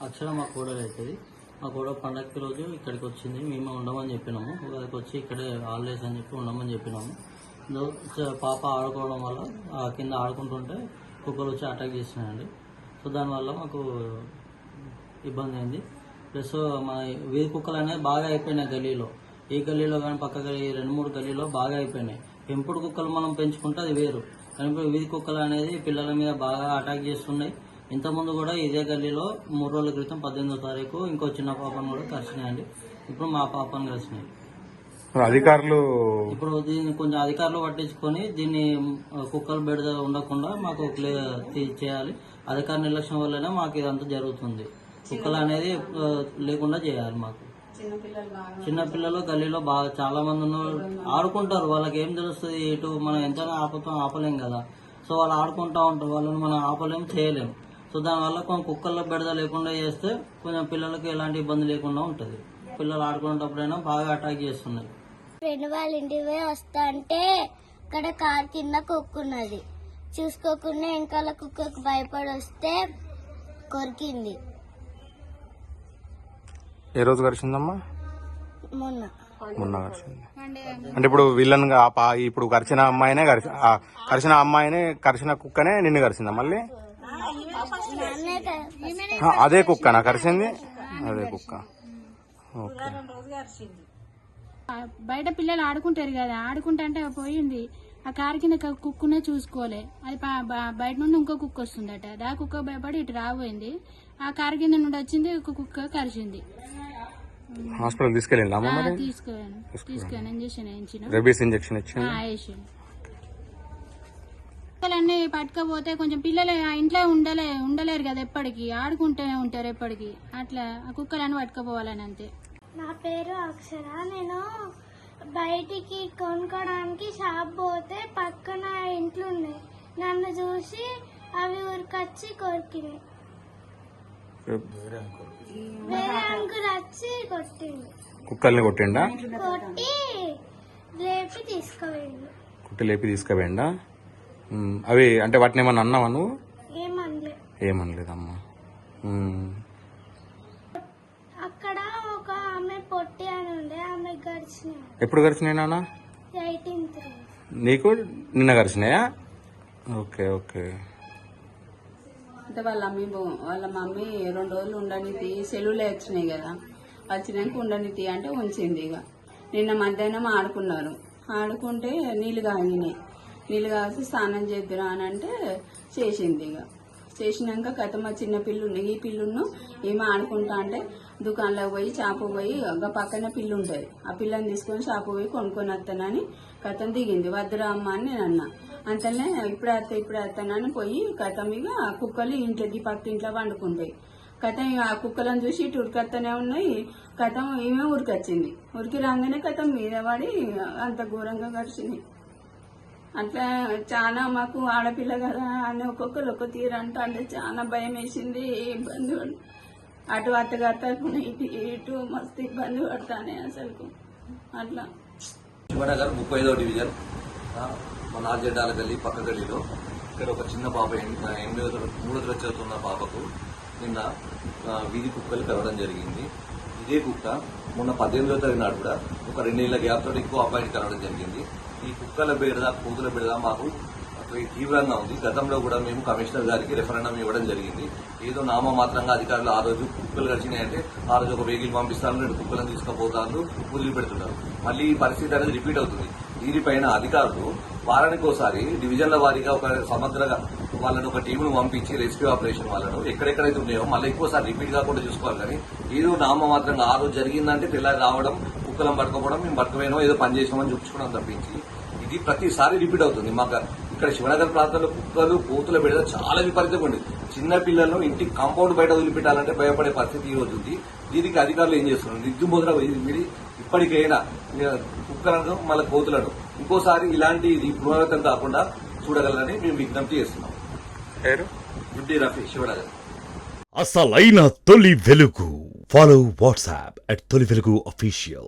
అక్షర మా కోడలు అవుతుంది. మా కోడలు పండగకి రోజు ఇక్కడికి వచ్చింది. మేము ఉండమని చెప్పినాము. ఉగాదికి వచ్చి ఇక్కడే హాలిడేస్ అని చెప్పి ఉండమని చెప్పినాము. పాప ఆడుకోవడం వల్ల కింద ఆడుకుంటుంటే కుక్కలు వచ్చి అటాక్ చేసినాయండి. సో దానివల్ల మాకు ఇబ్బంది అయింది. ప్లస్ మా వీధి కుక్కలు అనేవి బాగా అయిపోయినాయి గల్లీలో. ఈ గల్లీలో కానీ పక్క గల్లీ 2-3 గల్లీలో బాగా అయిపోయినాయి. పెంపుడు కుక్కలు మనం పెంచుకుంటే అది వేరు, కానీ వీధి కుక్కలు అనేది పిల్లల మీద బాగా అటాక్ చేస్తున్నాయి. ఇంతకుముందు కూడా ఇదే గల్లీలో 3 రోజుల క్రితం 18వ తారీఖు ఇంకో చిన్న పాపను కూడా కరిచినాయండి. ఇప్పుడు మా పాపను కరిచినాయి. అధికారులు ఇప్పుడు దీన్ని కొంచెం అధికారులు పట్టించుకొని దీన్ని కుక్కలు బెడద ఉండకుండా మాకు చేయాలి. అధికార నిర్లక్ష్యం వల్లనే మాకు ఇదంతా జరుగుతుంది. కుక్కలు అనేది లేకుండా చేయాలి. మాకు చిన్నపిల్లలు గల్లీలో బాగా చాలా మంది ఉన్నారు, ఆడుకుంటారు. వాళ్ళకి ఏం తెలుస్తుంది, ఇటు మనం ఎంత ఆపలేం కదా. సో వాళ్ళు ఆడుకుంటా ఉంటారు, వాళ్ళని మనం ఆపలేం, చేయలేం. సో దానివల్ల కొంచెం కుక్కల్లో బెడద లేకుండా చేస్తే కొంచెం పిల్లలకి ఎలాంటి ఇబ్బంది లేకుండా ఉంటుంది. పిల్లలు ఆడుకునేటప్పుడైనా బాగా అటాక్ చేస్తున్నాయి. ఫ్రెండ్ వాళ్ళ ఇంటికి పోయి వస్తా అంటే ఇక్కడ కార్ కింద కుక్కున్నది. చూసుకోకుండా వెనకాల కుక్కకు భయపడి వస్తే కొరికింది. ఏ రోజు కరిచిందమ్మా? మొన్న కరిచింది. అంటే ఇప్పుడు వీళ్ళని ఇప్పుడు కరిచిన అమ్మాయినే కరిచిన కుక్కనే నిన్ను కరిచిందా మళ్ళీ? అదే కుక్కనా కరిచింది? అదే కుక్క. ఓకే. బయట పిల్లలు ఆడుకుంటారు కదా, ఆడుకుంటే పోయింది ఆ కారు కింద కుక్కునే చూసుకోలే. అది బయట నుండి ఇంకో కుక్క వస్తుందట. ఆ కుక్క భయపడి ఇటు రాబోయింది. ఆ కారు కింద నుండి వచ్చింది, ఒక కుక్క కరిచింది. హాస్పిటల్ తీసుకెళ్ళిందా? తీసుకెళ్ళి ఇంజక్షన్ వేయించిన. రెబీస్ ఇంజక్షన్ ఇచ్చింది. కుక్కలన్నీ పట్టుకపోతే కొంచెం పిల్లలు ఇంట్లో ఉండలేరు కదా, ఎప్పటికీ ఆడుకుంటూనే ఉంటారు ఎప్పటికీ. అట్లా ఆ కుక్కలన్నీ పట్టుకపోవాలని అంతే. నా పేరు అక్షర. నేను బయటికి కొనుక్కోడానికి షాప్ పోతే పక్కన ఇంట్లో ఉన్నాయి. నన్ను చూసి అవి ఊరికొచ్చి కొరికినాయి. వేరే అంకుల్ వచ్చి కొట్టిండు. కుక్కల్ని కొట్టిండా? కొట్టి లేపి తీసుకుపోయిండు. కుట్టి లేపి తీసుకుపోయిండా? అవి అంటే వాటిని ఏమన్నా అన్నావా నువ్వు? ఏమనలేదమ్మా. అక్కడ ఒక ఆమె పొట్టి అని ఉండే, ఆమె గడిచినాయి. ఎప్పుడు గడిచినాయి నాన్న? 18th. నీకు నిన్న గడిచినాయా? Okay okay. అంటే వాళ్ళ మమ్మీ 2 రోజులు ఉండనితి, సెలవులు వచ్చినాయి కదా, వచ్చినాక ఉండనితి అంటే ఉంచింది. ఇక నిన్న మధ్యాహ్నం ఆడుకున్నారు. ఆడుకుంటే నీళ్ళు కాగినాయి. నీళ్ళు కాసి స్నానం చేద్దురా అని అంటే చేసింది. ఇక చేసినాక కథ మా చిన్న పిల్లుంది, ఈ పిల్లును ఏమో ఆడుకుంటా అంటే దుకాణంలోకి పోయి షాపు పోయి ఒక పక్కన పిల్లు ఉంటుంది, ఆ పిల్లని తీసుకొని షాపు పోయి కొనుక్కొని వస్తానని కథం దిగింది. వద్దురా అమ్మ అని నేను అన్నా. అంతనే ఇప్పుడు వస్తానని పోయి కథం ఇక కుక్కలు ఇంట్లో పక్క ఇంట్లో వండుకుంటాయి. కథం ఆ కుక్కలను చూసి ఇటు ఉరికొత్తనే ఉన్నాయి. కథం ఈమె ఉరికొచ్చింది. ఉరికి రాగానే కథం మీద పడి అంత ఘోరంగా గడిచింది. అట్లా చాలా మాకు ఆడపిల్ల కదా అని ఒక్కొక్కరు ఒక్క తీరంట అంటే చాలా భయం వేసింది. ఇబ్బంది అటు అత్తగారు తరఫున ఇటు మస్తు ఇబ్బంది పడతానే అసలు. అట్లా శివనగర్ 35వ డివిజన్ మన ఆర్జెండాల గల్లీ పక్క గల్లీలో ఇక్కడ ఒక చిన్న పాప 3వ తరగతి చదువుతున్న పాపకు నిన్న వీధి కుక్కలు కలవడం జరిగింది. ఇదే కుక్క మొన్న 18వ తారీఖు నాడు కూడా ఒక 2 నెలల గ్యాప్ తోటి ఇంకో అబ్బాయిని కలవడం జరిగింది. ఈ కుక్కల బెడద కోతుల బెడద మాకు తీవ్రంగా ఉంది. గతంలో కూడా మేము కమిషనర్ గారికి రెఫరెండం ఇవ్వడం జరిగింది. ఏదో నామమాత్రంగా అధికారులు ఆ రోజు కుక్కలు గడిచినాయంటే ఆ రోజు ఒక వెహికల్ పంపిస్తాను, 2 కుక్కలను తీసుకుపోతాను, వదిలిపెడుతున్నారు. మళ్ళీ ఈ పరిస్థితి అనేది రిపీట్ అవుతుంది. దీనిపైన అధికారులు వారానికి ఒకసారి డివిజన్ల వారీగా ఒక సమగ్రంగా వాళ్ళని ఒక టీమును పంపించి రెస్క్యూ ఆపరేషన్ వాళ్ళను ఎక్కడెక్కడైతే ఉన్నాయో మళ్ళీ ఎక్కువసారి రిపీట్ కాకుండా చూసుకోవాలి. కానీ ఏదో నామమాత్రంగా ఆ రోజు జరిగిందంటే తెల్లారి రావడం, కుక్కలను పట్టుకోవడం, మేము పట్టుకుపోయినాం, ఏదో పని చేసామని చూపించుకోవడం తప్పించి ఇది ప్రతిసారి రిపీట్ అవుతుంది. మాకు ఇక్కడ శివనగర్ ప్రాంతంలో కుక్కలు కోతుల బెడద చాలా విపరీతంగా ఉంది. చిన్న పిల్లలను ఇంటి కాంపౌండ్ బయట వదిలిపెట్టాలంటే భయపడే పరిస్థితి ఈ రోజు ఉంది. దీనికి అధికారులు ఏం చేస్తున్నారు? నిద్దుమోదర విడి ఇప్పటికైనా కుక్కలను మళ్ళీ కోతులను ఇంకోసారి ఇలాంటి పునరావృతం కాకుండా చూడగలరని మేము విజ్ఞప్తి చేస్తున్నాం. గుడ్డి రఫీ, శివనగర్. అసలైన తొలి వెలుగు. ఫాలో వాట్సాప్ @తొలి వెలుగు official.